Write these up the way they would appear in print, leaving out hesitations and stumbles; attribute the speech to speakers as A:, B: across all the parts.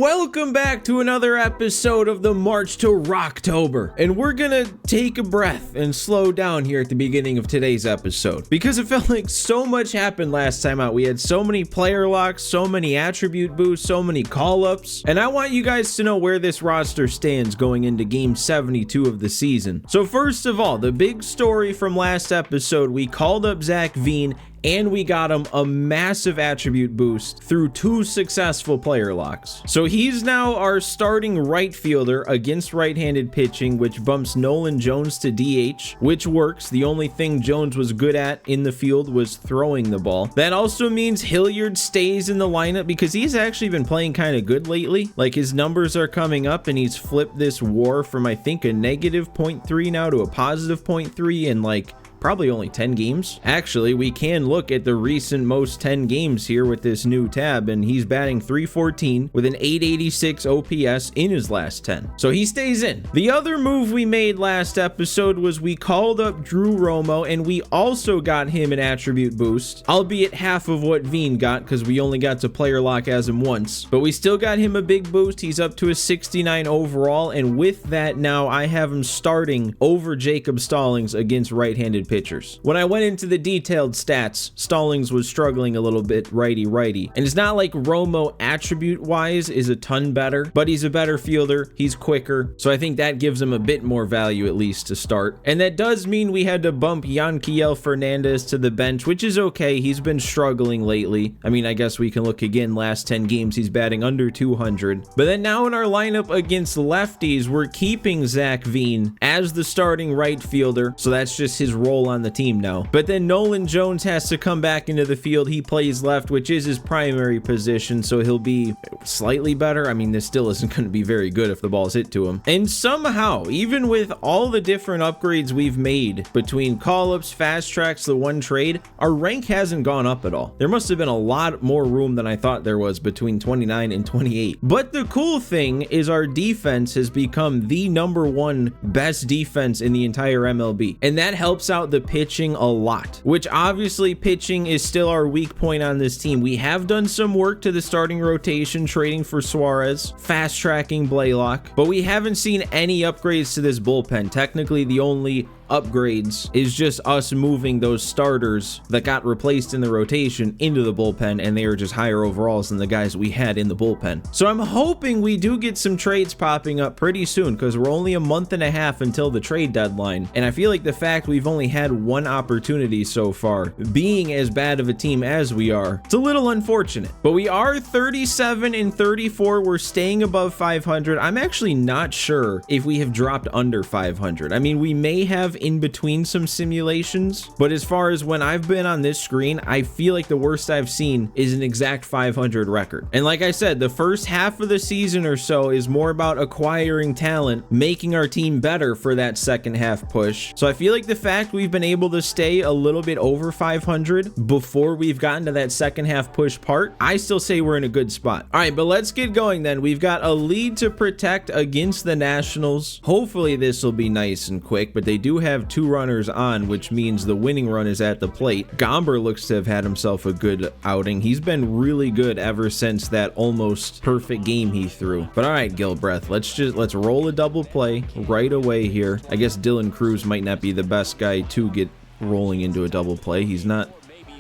A: Welcome back to another episode of the March to Rocktober. And we're gonna take a breath and slow down here at the beginning of today's episode, because it felt like so much happened last time out. We had so many player locks, so many attribute boosts, so many call-ups, and I want you guys to know where this roster stands going into game 72 of the season. So first of all, the big story from last episode, we called up Zach Veen and we got him a massive attribute boost through 2 successful player locks. So he's now our starting right fielder against right-handed pitching, which bumps Nolan Jones to DH, which works. The only thing Jones was good at in the field was throwing the ball. That also means Hilliard stays in the lineup because he's actually been playing kind of good lately. Like, his numbers are coming up and he's flipped this WAR from, I think, a negative 0.3 now to a positive 0.3 in like probably only 10 games. Actually, we can look at the recent most 10 games here with this new tab, and he's batting .314 with an 886 OPS in his last 10. So he stays in. The other move we made last episode was we called up Drew Romo, and we also got him an attribute boost, albeit half of what Veen got because we only got to player lock as him once. But we still got him a big boost. He's up to a 69 overall, and with that now I have him starting over Jacob Stallings against right-handed pitchers. When I went into the detailed stats, Stallings was struggling a little bit righty-righty. And it's not like Romo attribute-wise is a ton better, but he's a better fielder, he's quicker, so I think that gives him a bit more value at least to start. And that does mean we had to bump Yanquiel Fernandez to the bench, which is okay. He's been struggling lately. I mean, I guess we can look again, last 10 games he's batting under 200. But then now in our lineup against lefties, we're keeping Zach Veen as the starting right fielder, so that's just his role on the team now. But then Nolan Jones has to come back into the field. He plays left, which is his primary position, so he'll be slightly better. I mean, this still isn't going to be very good if the ball's hit to him. And somehow, even with all the different upgrades we've made between call-ups, fast tracks, the one trade, our rank hasn't gone up at all. There must have been a lot more room than I thought there was between 29 and 28. But the cool thing is our defense has become the #1 best defense in the entire MLB, and that helps out the pitching a lot, which obviously pitching is still our weak point on this team. We have done some work to the starting rotation, trading for Suarez, fast tracking Blaylock, but we haven't seen any upgrades to this bullpen. Technically, the only upgrades is just us moving those starters that got replaced in the rotation into the bullpen, and they are just higher overalls than the guys we had in the bullpen. So I'm hoping we do get some trades popping up pretty soon, because we're only a month and a half until the trade deadline, and I feel like the fact we've only had one opportunity so far, being as bad of a team as we are, it's a little unfortunate. But we are 37 and 34. We're staying above 500. I'm actually not sure if we have dropped under 500. I mean, we may have in between some simulations, but as far as when I've been on this screen, I feel like the worst I've seen is an exact 500 record. And like I said, the first half of the season or so is more about acquiring talent, making our team better for that second half push. So I feel like the fact we've been able to stay a little bit over 500 before we've gotten to that second half push part, I still say we're in a good spot. All right, but let's get going then. We've got a lead to protect against the Nationals. Hopefully this will be nice and quick, but they do have 2 runners on, which means the winning run is at the plate. Gomber looks to have had himself a good outing. He's been really good ever since that almost perfect game he threw. But all right, Gilbreth, let's roll a double play right away here. I guess Dylan Cruz might not be the best guy to get rolling into a double play. He's not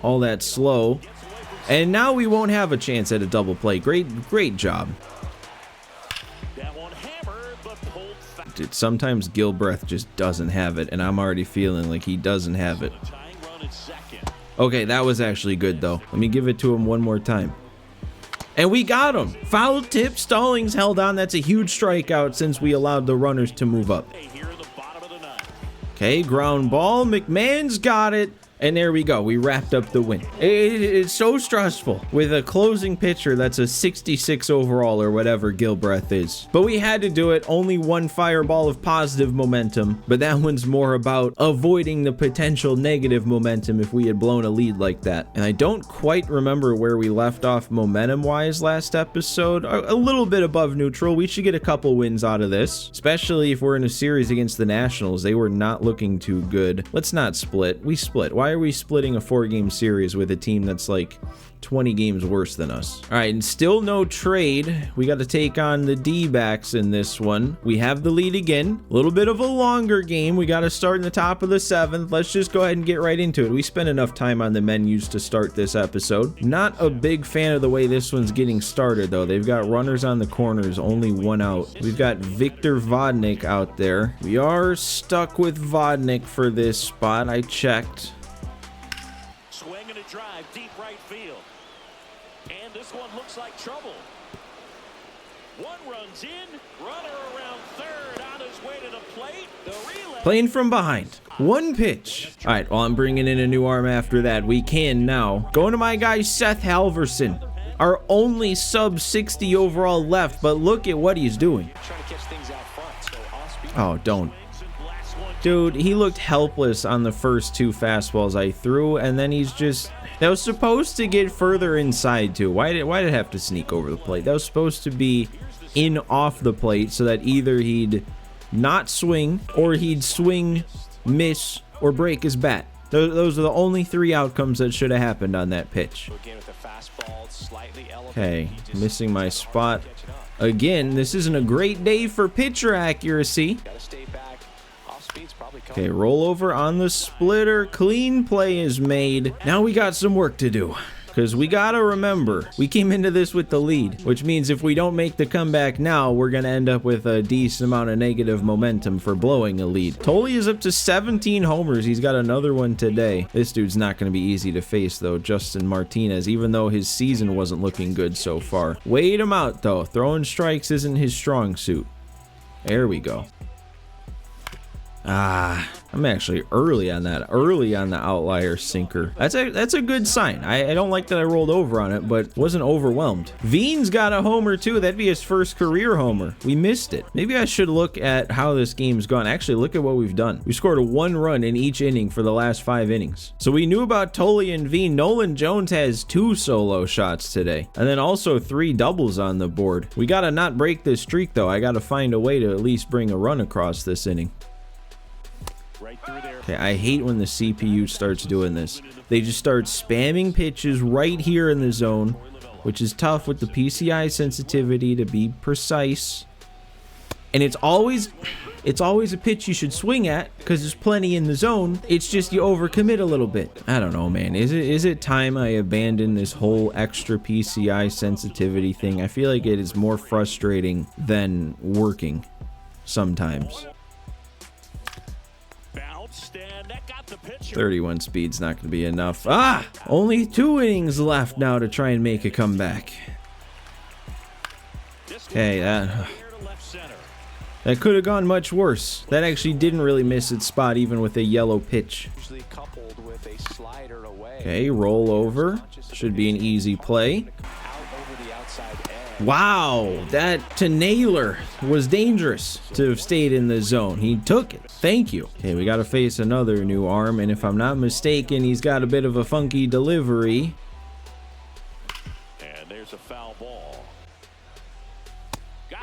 A: all that slow. And now we won't have a chance at a double play. Great job. Sometimes Gilbreth just doesn't have it, and I'm already feeling like he doesn't have it. Okay, that was actually good though. Let me give it to him one more time. And we got him. Foul tip, Stallings held on. That's a huge strikeout since we allowed the runners to move up. Okay, ground ball. McMahon's got it. And there we go. We wrapped up the win. It's so stressful with a closing pitcher that's a 66 overall or whatever Gilbreth is. But we had to do it. Only one fireball of positive momentum. But that one's more about avoiding the potential negative momentum if we had blown a lead like that. And I don't quite remember where we left off momentum-wise last episode. A little bit above neutral. We should get a couple wins out of this, especially if we're in a series against the Nationals. They were not looking too good. Let's not split. We split. Why are we splitting a 4-game series with a team that's like 20 games worse than us? All right, and still no trade. We got to take on the D-backs in this one. We have the lead again. A little bit of a longer game. We got to start in the top of the 7th. Let's just go ahead and get right into it. We spent enough time on the menus to start this episode. Not a big fan of the way this one's getting started, though. They've got runners on the corners, only 1 out. We've got Victor Vodnik out there. We are stuck with Vodnik for this spot. I checked.
B: Swing and a drive, deep right field. And this one looks like trouble. One runs in, runner around third on his way to the plate. The relay.
A: Playing from behind. 1 pitch. All right, well, I'm bringing in a new arm after that. We can now. Going to my guy, Seth Halverson. Our only sub 60 overall left, but look at what he's doing. Oh, don't. Dude, he looked helpless on the first 2 fastballs I threw, and then he's just... That was supposed to get further inside, too. Why did it have to sneak over the plate? That was supposed to be in off the plate so that either he'd not swing, or he'd swing, miss, or break his bat. Those are the only 3 outcomes that should have happened on that pitch. Okay, missing my spot. Again, this isn't a great day for pitcher accuracy. Okay, roll over on the splitter. Clean play is made. Now we got some work to do. Because we got to remember, we came into this with the lead. Which means if we don't make the comeback now, we're going to end up with a decent amount of negative momentum for blowing a lead. Tully is up to 17 homers. He's got another one today. This dude's not going to be easy to face, though. Justin Martinez, even though his season wasn't looking good so far. Wait him out, though. Throwing strikes isn't his strong suit. There we go. I'm actually early on that. Early on the outlier sinker. That's a good sign. I don't like that I rolled over on it, but wasn't overwhelmed. Veen's got a homer too. That'd be his first career homer. We missed it. Maybe I should look at how this game's gone. Actually, look at what we've done. We scored 1 run in each inning for the last 5 innings. So we knew about Tully and Veen. Nolan Jones has 2 solo shots today, and then also 3 doubles on the board. We gotta not break this streak though. I gotta find a way to at least bring a run across this inning. Okay, I hate when the CPU starts doing this. They just start spamming pitches right here in the zone, which is tough with the PCI sensitivity to be precise. And it's always a pitch you should swing at because there's plenty in the zone. It's just you overcommit a little bit. I don't know, man. Is it time I abandon this whole extra PCI sensitivity thing? I feel like it is more frustrating than working sometimes. 31 speed's not going to be enough. Only 2 innings left now to try and make a comeback. Okay, that could have gone much worse. That actually didn't really miss its spot even with a yellow pitch. Okay, roll over. Should be an easy play. Wow, that to Naylor was dangerous to have stayed in the zone. He took it. Thank you. Okay, we got to face another new arm, and if I'm not mistaken, he's got a bit of a funky delivery.
B: And there's a foul ball.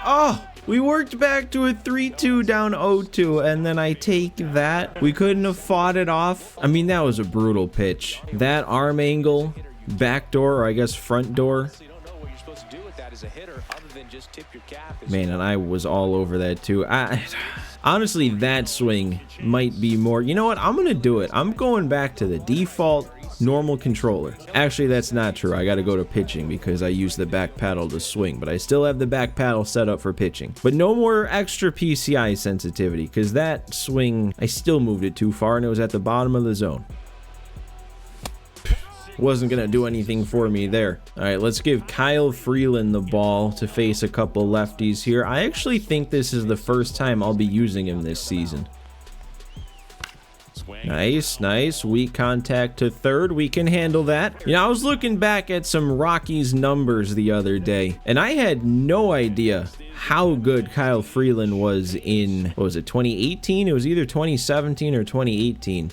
A: Oh, we worked back to a 3-2 down 0-2, and then I take that. We couldn't have fought it off. I mean, that was a brutal pitch. That arm angle, back door, or I guess front door. Man, and I was all over that too. Honestly, that swing might be more. You know what? I'm gonna do it. I'm going back to the default normal controller. Actually, that's not true. I gotta go to pitching because I use the back paddle to swing, but I still have the back paddle set up for pitching. But no more extra PCI sensitivity because that swing, I still moved it too far and it was at the bottom of the zone. Wasn't gonna do anything for me there. All right, let's give Kyle Freeland the ball to face a couple lefties here. I actually think this is the first time I'll be using him this season. Nice. Weak contact to third. We can handle that. You know, I was looking back at some Rockies numbers the other day, and I had no idea how good Kyle Freeland was in, what was it, 2018? It was either 2017 or 2018.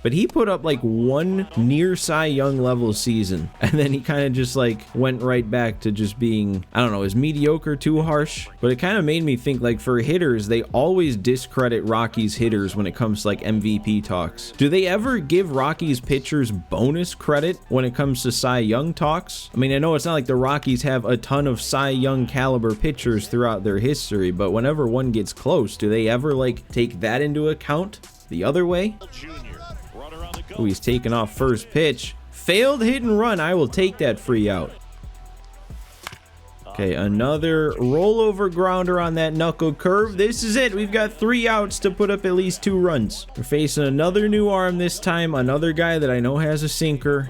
A: but he put up like one near Cy Young level season, and then he kind of just like went right back to just being, I don't know, is mediocre too harsh? But it kind of made me think, like, for hitters, they always discredit Rockies hitters when it comes to like MVP talks. Do they ever give Rockies pitchers bonus credit when it comes to Cy Young talks? I mean, I know it's not like the Rockies have a ton of Cy Young caliber pitchers throughout their history, but whenever one gets close, do they ever like take that into account the other way? Oh, he's taking off first pitch. Failed hit and run. I will take that free out. Okay, another rollover grounder on that knuckle curve. This is it. We've got 3 outs to put up at least 2 runs. We're facing another new arm this time. Another guy that I know has a sinker.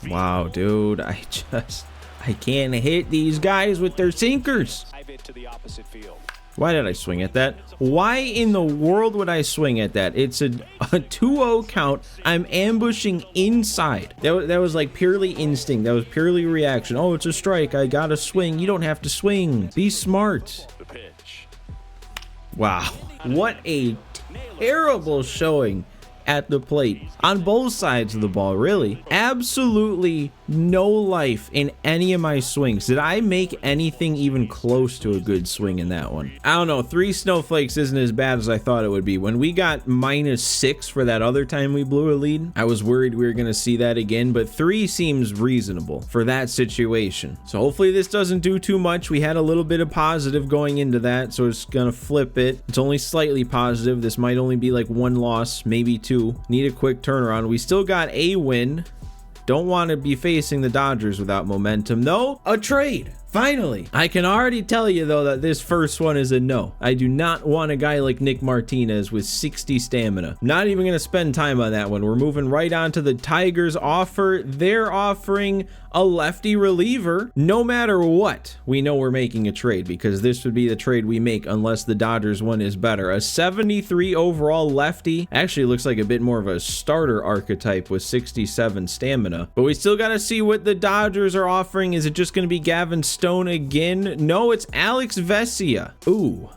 A: Wow, dude. I can't hit these guys with their sinkers. Why did I swing at that? Why in the world would I swing at that? It's a 2-0 count. I'm ambushing inside. That was like purely instinct. That was purely reaction. Oh, it's a strike. I gotta swing. You don't have to swing. Be smart. Wow. What a terrible showing at the plate on both sides of the ball. Really, absolutely no life in any of my swings. Did I make anything even close to a good swing in that one? I don't know. 3 snowflakes isn't as bad as I thought it would be. When we got -6 for that other time we blew a lead, I was worried we were going to see that again, but 3 seems reasonable for that situation. So hopefully this doesn't do too much. We had a little bit of positive going into that, so it's going to flip it. It's only slightly positive. This might only be like 1 loss, maybe 2. Need a quick turnaround. We still got a win. Don't want to be facing the Dodgers without momentum. No, a trade. Finally. I can already tell you, though, that this first one is a no. I do not want a guy like Nick Martinez with 60 stamina. Not even going to spend time on that one. We're moving right on to the Tigers offer. They're offering a lefty reliever. No matter what, we know we're making a trade, because this would be the trade we make unless the Dodgers one is better. A 73 overall lefty. Actually looks like a bit more of a starter archetype with 67 stamina. But we still got to see what the Dodgers are offering. Is it just going to be Gavin Stone again? No, it's Alex Vesia. Ooh.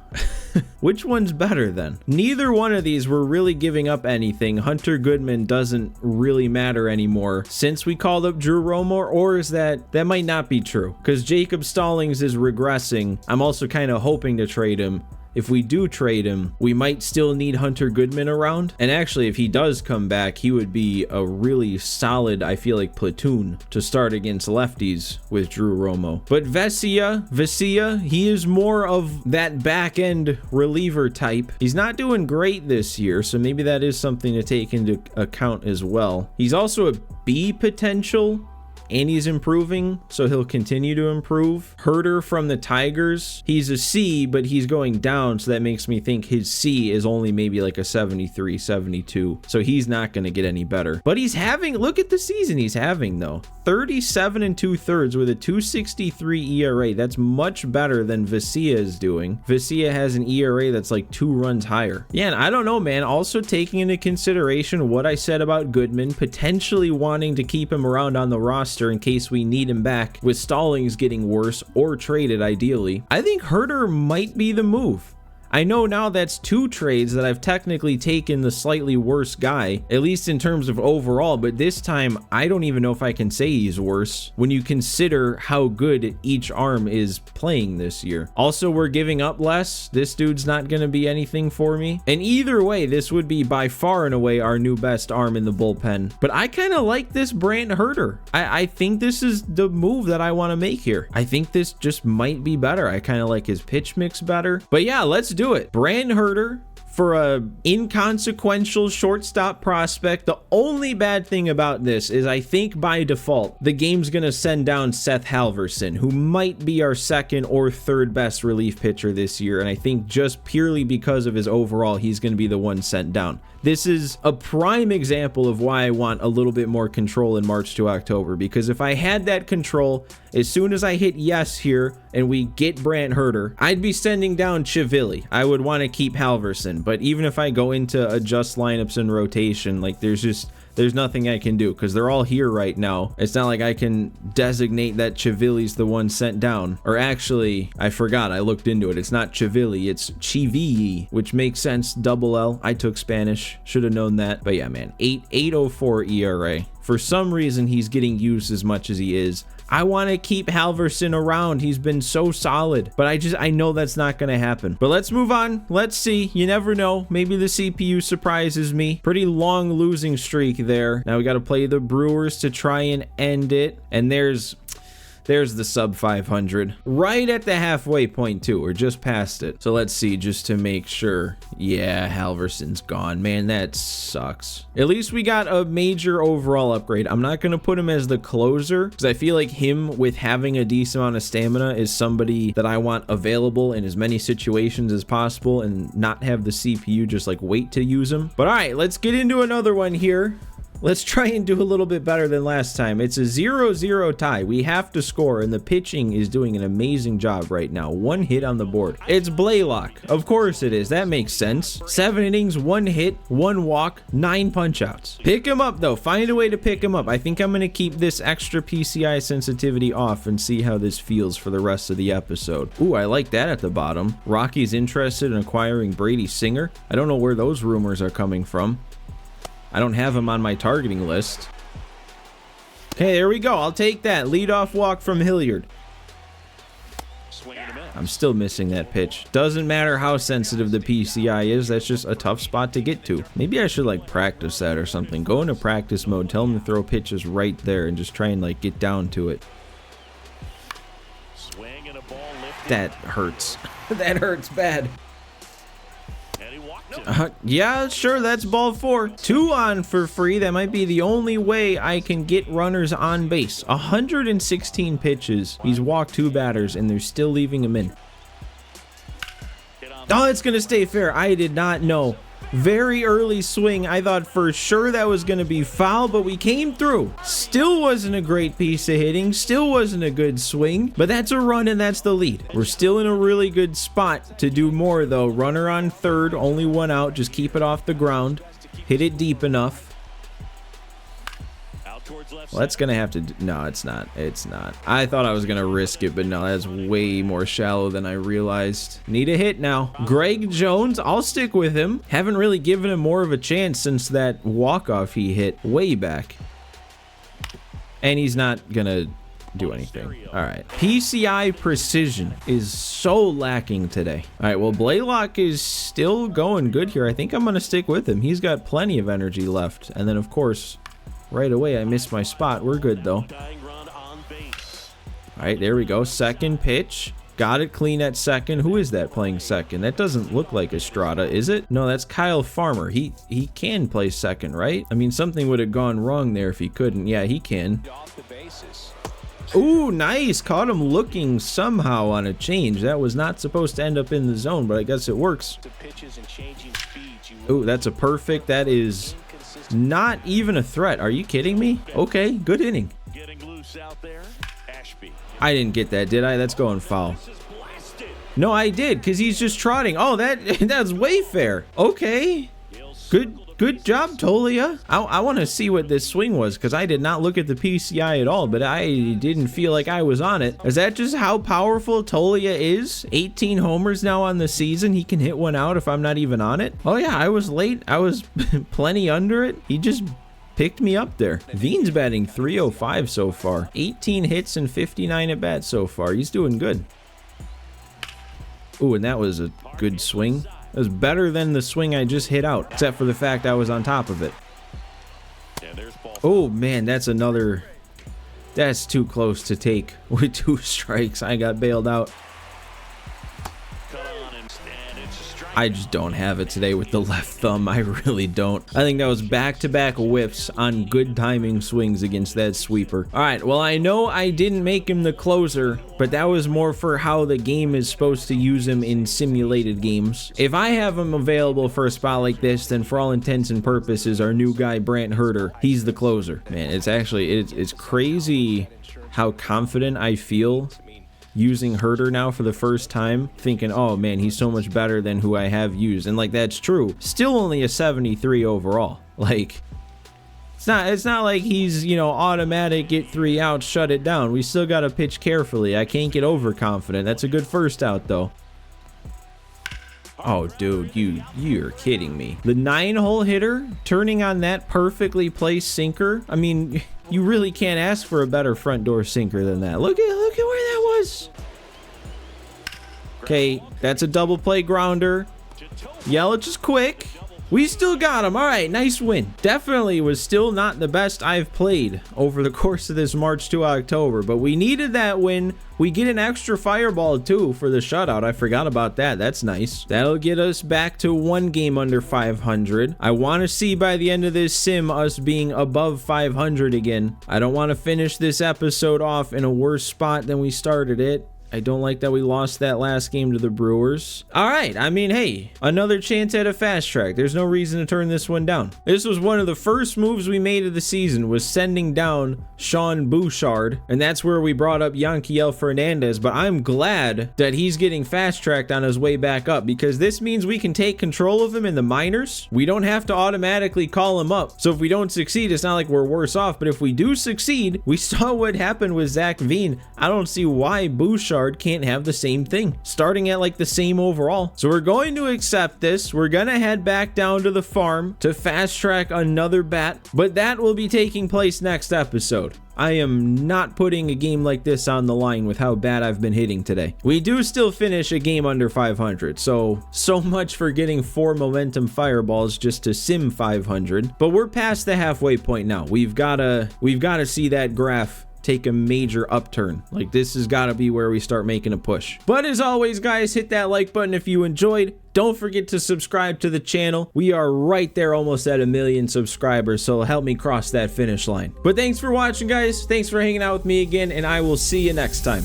A: Which one's better then? Neither one of these were really giving up anything. Hunter Goodman doesn't really matter anymore since we called up Drew Romo, or is that might not be true, because Jacob Stallings is regressing. I'm also kind of hoping to trade him. If we do trade him, we might still need Hunter Goodman around. And actually, if he does come back, he would be a really solid, I feel like, platoon to start against lefties with Drew Romo. But Vesia, he is more of that back end reliever type. He's not doing great this year, so maybe that is something to take into account as well. He's also a B potential, and he's improving, so he'll continue to improve. Herder from the Tigers, he's a C, but he's going down, so that makes me think his C is only maybe like a 73, 72, so he's not going to get any better. But he's having, look at the season he's having though. 37 2/3 with a 2.63 ERA. That's much better than Vesia is doing. Vesia has an ERA that's like 2 runs higher. Yeah, and I don't know, man. Also taking into consideration what I said about Goodman, potentially wanting to keep him around on the roster in case we need him back, with Stallings getting worse or traded ideally, I think Herder might be the move. I know now that's 2 trades that I've technically taken the slightly worse guy, at least in terms of overall, but this time I don't even know if I can say he's worse when you consider how good each arm is playing this year. Also, we're giving up less. This dude's not going to be anything for me. And either way, this would be by far and away our new best arm in the bullpen. But I kind of like this Brant Herder. I think this is the move that I want to make here. I think this just might be better. I kind of like his pitch mix better. But yeah, let's do it. Brant Herder for a inconsequential shortstop prospect. The only bad thing about this is I think by default, the game's going to send down Seth Halverson, who might be our 2nd or 3rd best relief pitcher this year. And I think just purely because of his overall, he's going to be the one sent down. This is a prime example of why I want a little bit more control in March to October, because if I had that control, as soon as I hit yes here and we get Brant Herder, I'd be sending down Chivilli. I would want to keep Halverson, but even if I go into adjust lineups and rotation, like there's there's nothing I can do because they're all here right now. It's not like I can designate that Chivilli's the one sent down. Or actually, I forgot. I looked into it. It's not Chivilli. It's Chivilli, which makes sense. Double L. I took Spanish. Should have known that. But yeah, man. 8.04 ERA. For some reason, he's getting used as much as he is. I want to keep Halverson around. He's been so solid, but I know that's not going to happen. But let's move on. Let's see. You never know. Maybe the CPU surprises me. Pretty long losing streak there. Now we got to play the Brewers to try and end it. And there's the sub 500 right at the halfway point too, or just past it. So let's see, just to make sure. Yeah, Halverson's gone. Man, that sucks. At least we got a major overall upgrade. I'm not going to put him as the closer because I feel like him with having a decent amount of stamina is somebody that I want available in as many situations as possible and not have the CPU just like wait to use him. But all right, let's get into another one here. Let's try and do a little bit better than last time. It's a 0-0 tie. We have to score, and the pitching is doing an amazing job right now. 1 hit on the board. It's Blaylock. Of course it is. That makes sense. 7 innings, 1 hit, 1 walk, 9 punch-outs. Pick him up, though. Find a way to pick him up. I think I'm going to keep this extra PCI sensitivity off and see how this feels for the rest of the episode. Ooh, I like that at the bottom. Rockies interested in acquiring Brady Singer. I don't know where those rumors are coming from. I don't have him on my targeting list. Okay, there we go. I'll take that. Leadoff walk from Hilliard. I'm still missing that pitch. Doesn't matter how sensitive the PCI is. That's just a tough spot to get to. Maybe I should like practice that or something. Go into practice mode. Tell him to throw pitches right there and just try and like get down to it. That hurts. That hurts bad. Yeah, sure, that's ball 4. 2 on for free. That might be the only way I can get runners on base. 116 pitches. He's walked 2 batters, and they're still leaving him in. Oh, it's going to stay fair. I did not know. Very early swing. I thought for sure that was going to be foul, but we came through. Still wasn't a great piece of hitting. Still wasn't a good swing, but that's a run and that's the lead. We're still in a really good spot to do more though. Runner on third, only 1 out. Just keep it off the ground. Hit it deep enough. Well, that's gonna have to no, it's not. I thought I was gonna risk it, but no, that's way more shallow than I realized. Need a hit now. Greg Jones, I'll stick with him. Haven't really given him more of a chance since that walk-off he hit way back. And he's not gonna do anything. All right, PCI precision is so lacking today. All right, well, Blaylock is still going good here. I think I'm gonna stick with him. He's got plenty of energy left. And then of course, right away, I missed my spot. We're good, though. All right, there we go. Second pitch. Got it clean at second. Who is that playing second? That doesn't look like Estrada, is it? No, that's Kyle Farmer. He can play second, right? I mean, something would have gone wrong there if he couldn't. Yeah, he can. Ooh, nice. Caught him looking somehow on a change. That was not supposed to end up in the zone, but I guess it works. Ooh, that's a perfect. That is not even a threat. Are you kidding me? Okay, good inning. I didn't get that, did I? That's going foul. No, I did, because he's just trotting. Oh, that's way fair. Okay. Good job, Tolia. I want to see what this swing was, because I did not look at the PCI at all, but I didn't feel like I was on it. Is that just how powerful Tolia is? 18 homers now on the season. He can hit one out if I'm not even on it. Oh, yeah, I was late. I was plenty under it. He just picked me up there. Veen's batting .305 so far. 18 hits and 59 at bats so far. He's doing good. Ooh, and that was a good swing. It was better than the swing I just hit out, except for the fact I was on top of it. Oh, man, that's another... That's too close to take with 2 strikes. I got bailed out. I just don't have it today with the left thumb. I really don't. I think that was back-to-back whiffs on good timing swings against that sweeper. All right, well, I know I didn't make him the closer, but that was more for how the game is supposed to use him in simulated games. If I have him available for a spot like this, then for all intents and purposes, our new guy, Brant Herter, he's the closer. Man, it's crazy how confident I feel using Herter now for the first time, thinking, oh man, he's so much better than who I have used. And like, that's true. Still only a 73 overall. Like, It's not like he's, you know, automatic, get 3 outs, shut it down. We still got to pitch carefully. I can't get overconfident. That's a good first out, though. Oh, dude, you're kidding me. The 9-hole hitter turning on that perfectly placed sinker. I mean, you really can't ask for a better front door sinker than that. Look at where that was. Okay, that's a double play grounder. Yelich is quick. We still got him. All right, nice win. Definitely was still not the best I've played over the course of this March to October, but we needed that win. We get an extra fireball too for the shutout. I forgot about that. That's nice. That'll get us back to 1 game under 500. I want to see by the end of this sim us being above 500 again. I don't want to finish this episode off in a worse spot than we started it. I don't like that we lost that last game to the Brewers. All right, I mean, hey, another chance at a fast track. There's no reason to turn this one down. This was one of the first moves we made of the season, was sending down Sean Bouchard, and that's where we brought up Yanquiel Fernandez, but I'm glad that he's getting fast tracked on his way back up, because this means we can take control of him in the minors. We don't have to automatically call him up. So if we don't succeed, it's not like we're worse off, but if we do succeed, we saw what happened with Zach Veen. I don't see why Bouchard can't have the same thing, starting at like the same overall. So we're going to accept this. We're gonna head back down to the farm to fast track another bat, but that will be taking place next episode. I am not putting a game like this on the line with how bad I've been hitting today. We do still finish a game under 500, so much for getting 4 momentum fireballs just to sim 500, but we're past the halfway point now. We've gotta see that graph take a major upturn. Like, this has got to be where we start making a push. But as always, guys, hit that like button if you enjoyed. Don't forget to subscribe to the channel. We are right there, almost at 1 million subscribers, so help me cross that finish line. But thanks for watching, guys. Thanks for hanging out with me again, and I will see you next time.